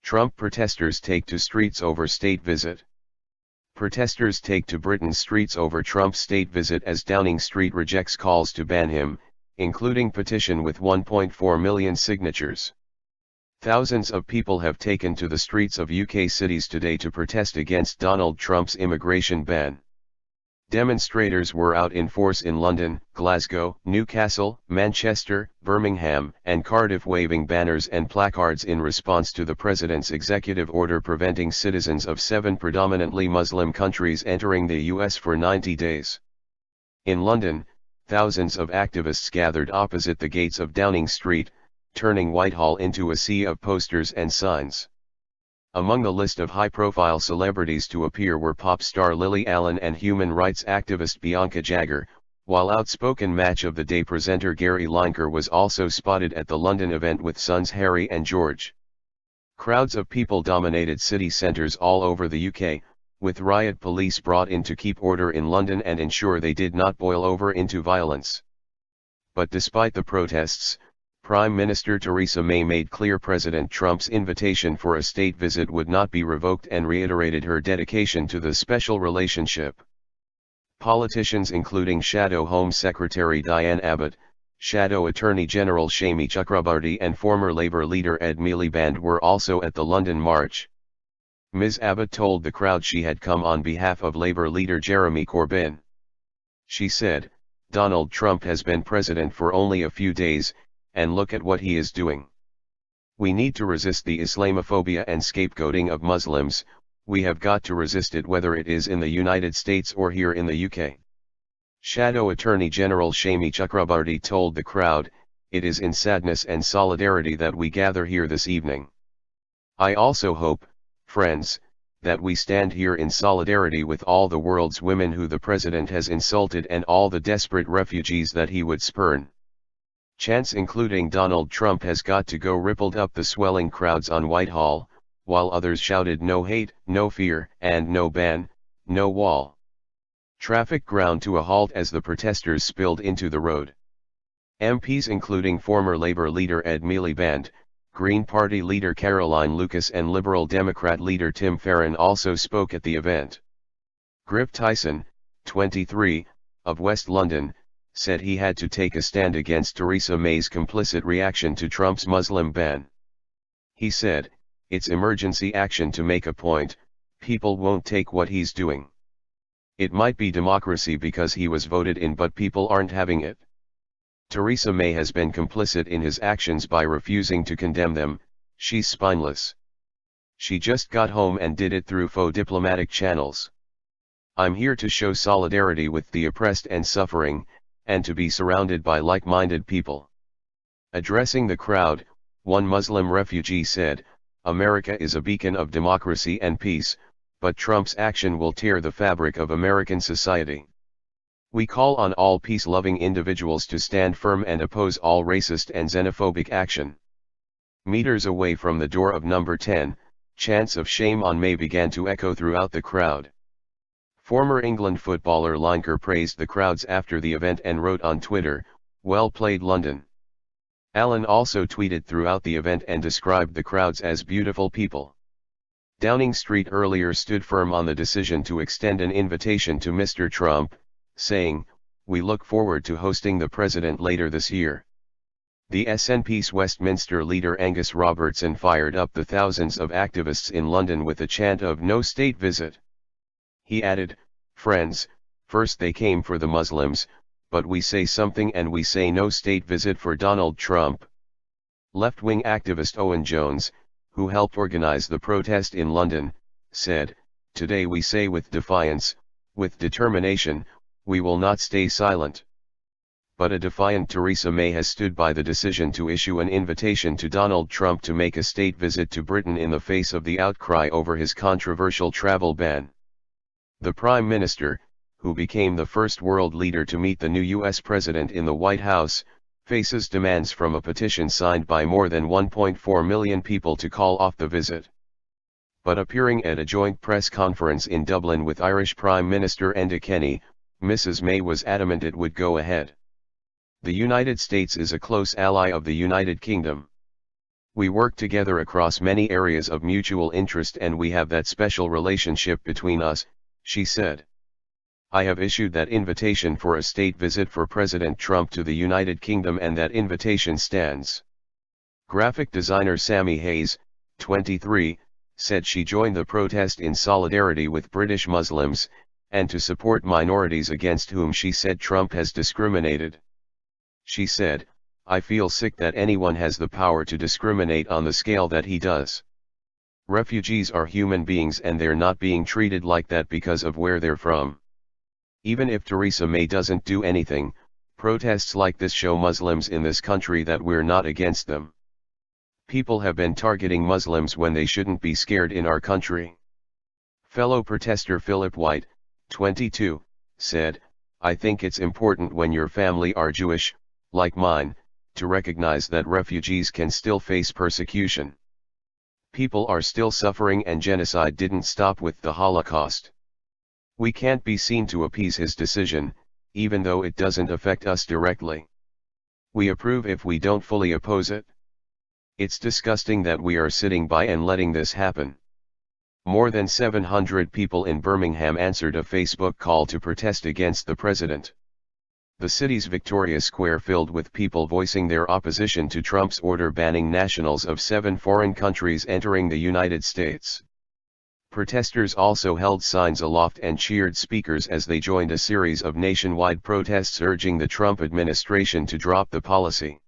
Trump protesters take to streets over state visit. Protesters take to Britain's streets over Trump's state visit as Downing Street rejects calls to ban him, including petition with 1.4 million signatures. Thousands of people have taken to the streets of UK cities today to protest against Donald Trump's immigration ban. Demonstrators were out in force in London, Glasgow, Newcastle, Manchester, Birmingham, and Cardiff waving banners and placards in response to the president's executive order preventing citizens of 7 predominantly Muslim countries entering the US for 90 days. In London, thousands of activists gathered opposite the gates of Downing Street, turning Whitehall into a sea of posters and signs. Among the list of high-profile celebrities to appear were pop star Lily Allen and human rights activist Bianca Jagger, while outspoken Match of the Day presenter Gary Lineker was also spotted at the London event with sons Harry and George. Crowds of people dominated city centres all over the UK, with riot police brought in to keep order in London and ensure they did not boil over into violence. But despite the protests, Prime Minister Theresa May made clear President Trump's invitation for a state visit would not be revoked and reiterated her dedication to the special relationship. Politicians including Shadow Home Secretary Diane Abbott, Shadow Attorney General Shami Chakrabarti and former Labour leader Ed Miliband were also at the London march. Ms. Abbott told the crowd she had come on behalf of Labour leader Jeremy Corbyn. She said, "Donald Trump has been president for only a few days, and look at what he is doing. We need to resist the Islamophobia and scapegoating of Muslims. We have got to resist it whether it is in the United States or here in the UK." Shadow Attorney General Shami Chakrabarti told the crowd, "It is in sadness and solidarity that we gather here this evening. I also hope, friends, that we stand here in solidarity with all the world's women who the president has insulted and all the desperate refugees that he would spurn." Chants including "Donald Trump has got to go" rippled up the swelling crowds on Whitehall, while others shouted "No hate, no fear, and no ban, no wall." Traffic ground to a halt as the protesters spilled into the road. MPs including former Labour leader Ed Miliband, Green Party leader Caroline Lucas and Liberal Democrat leader Tim Farron also spoke at the event. Grip Tyson, 23, of West London, said he had to take a stand against Theresa May's complicit reaction to Trump's Muslim ban. He said, "It's emergency action to make a point, people won't take what he's doing. It might be democracy because he was voted in but people aren't having it. Theresa May has been complicit in his actions by refusing to condemn them, she's spineless. She just got home and did it through faux diplomatic channels. I'm here to show solidarity with the oppressed and suffering, and to be surrounded by like-minded people." Addressing the crowd, one Muslim refugee said, "America is a beacon of democracy and peace, but Trump's action will tear the fabric of American society. We call on all peace-loving individuals to stand firm and oppose all racist and xenophobic action." Meters away from the door of number 10, chants of "Shame on May" began to echo throughout the crowd. Former England footballer Lineker praised the crowds after the event and wrote on Twitter, "Well played London." Allen also tweeted throughout the event and described the crowds as beautiful people. Downing Street earlier stood firm on the decision to extend an invitation to Mr. Trump, saying, "We look forward to hosting the president later this year." The SNP's Westminster leader Angus Robertson fired up the thousands of activists in London with a chant of "No state visit." He added, "Friends, first they came for the Muslims, but we say something and we say no state visit for Donald Trump." Left-wing activist Owen Jones, who helped organize the protest in London, said, "Today we say with defiance, with determination, we will not stay silent." But a defiant Theresa May has stood by the decision to issue an invitation to Donald Trump to make a state visit to Britain in the face of the outcry over his controversial travel ban. The Prime Minister, who became the first world leader to meet the new U.S. President in the White House, faces demands from a petition signed by more than 1.4 million people to call off the visit. But appearing at a joint press conference in Dublin with Irish Prime Minister Enda Kenny, Mrs. May was adamant it would go ahead. "The United States is a close ally of the United Kingdom. We work together across many areas of mutual interest and we have that special relationship between us, she said. I have issued that invitation for a state visit for President Trump to the United Kingdom and that invitation stands. Graphic designer Sammy Hayes, 23, said she joined the protest in solidarity with British Muslims, and to support minorities against whom she said Trump has discriminated. She said, I feel sick that anyone has the power to discriminate on the scale that he does. Refugees are human beings and they're not being treated like that because of where they're from. Even if Theresa May doesn't do anything, protests like this show Muslims in this country that we're not against them. People have been targeting Muslims when they shouldn't be scared in our country. Fellow protester Philip White, 22, said, I think it's important when your family are Jewish, like mine, to recognize that refugees can still face persecution. People are still suffering and genocide didn't stop with the Holocaust. We can't be seen to appease his decision, even though it doesn't affect us directly. We approve if we don't fully oppose it. It's disgusting that we are sitting by and letting this happen. More than 700 people in Birmingham answered a Facebook call to protest against the president. The city's Victoria Square filled with people voicing their opposition to Trump's order banning nationals of 7 foreign countries entering the United States. Protesters also held signs aloft and cheered speakers as they joined a series of nationwide protests urging the Trump administration to drop the policy.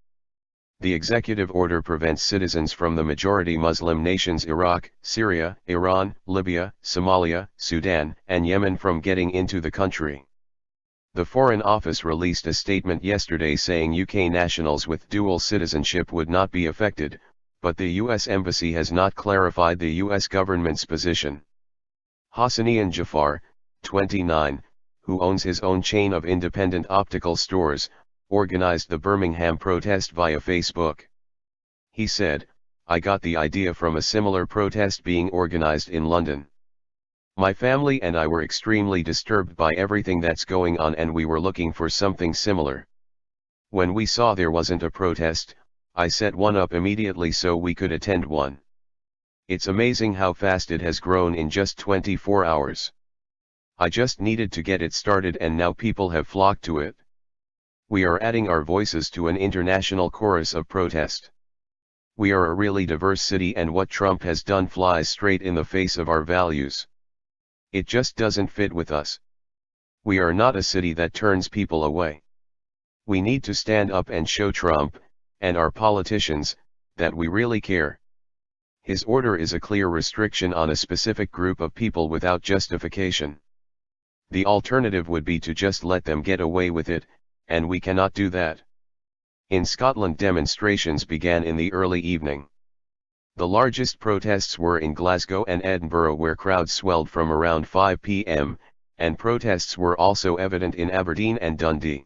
The executive order prevents citizens from the majority Muslim nations Iraq, Syria, Iran, Libya, Somalia, Sudan, and Yemen from getting into the country. The Foreign Office released a statement yesterday saying UK nationals with dual citizenship would not be affected, but the US Embassy has not clarified the US government's position. Hassanian Jafar, 29, who owns his own chain of independent optical stores, organized the Birmingham protest via Facebook. He said, I got the idea from a similar protest being organized in London. My family and I were extremely disturbed by everything that's going on and we were looking for something similar. When we saw there wasn't a protest, I set one up immediately so we could attend one. It's amazing how fast it has grown in just 24 hours. I just needed to get it started and now people have flocked to it. We are adding our voices to an international chorus of protest. We are a really diverse city and what Trump has done flies straight in the face of our values. It just doesn't fit with us. We are not a city that turns people away. We need to stand up and show Trump, and our politicians, that we really care. His order is a clear restriction on a specific group of people without justification. The alternative would be to just let them get away with it, and we cannot do that. In Scotland, demonstrations began in the early evening. The largest protests were in Glasgow and Edinburgh where crowds swelled from around 5 p.m., and protests were also evident in Aberdeen and Dundee.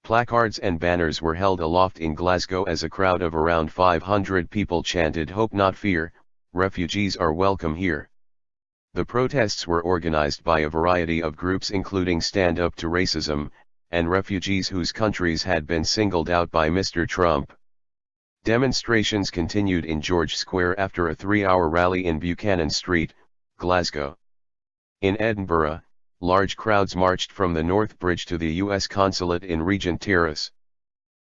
Placards and banners were held aloft in Glasgow as a crowd of around 500 people chanted "Hope Not Fear, refugees are welcome here." The protests were organized by a variety of groups including Stand Up to Racism, and refugees whose countries had been singled out by Mr. Trump. Demonstrations continued in George Square after a 3-hour rally in Buchanan Street, Glasgow. In Edinburgh, large crowds marched from the North Bridge to the U.S. Consulate in Regent Terrace.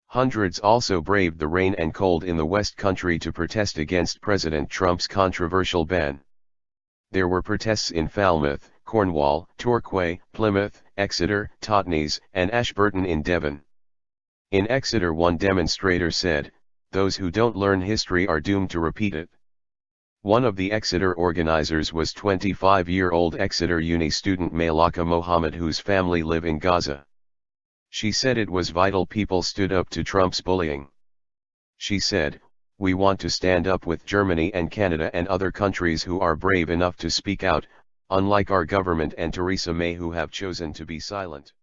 Hundreds also braved the rain and cold in the West Country to protest against President Trump's controversial ban. There were protests in Falmouth, Cornwall, Torquay, Plymouth, Exeter, Totnes, and Ashburton in Devon. In Exeter, one demonstrator said, "Those who don't learn history are doomed to repeat it." One of the Exeter organizers was 25-year-old Exeter Uni student Maylaka Mohammed, whose family live in Gaza. She said it was vital people stood up to Trump's bullying. She said, "We want to stand up with Germany and Canada and other countries who are brave enough to speak out, unlike our government and Theresa May who have chosen to be silent."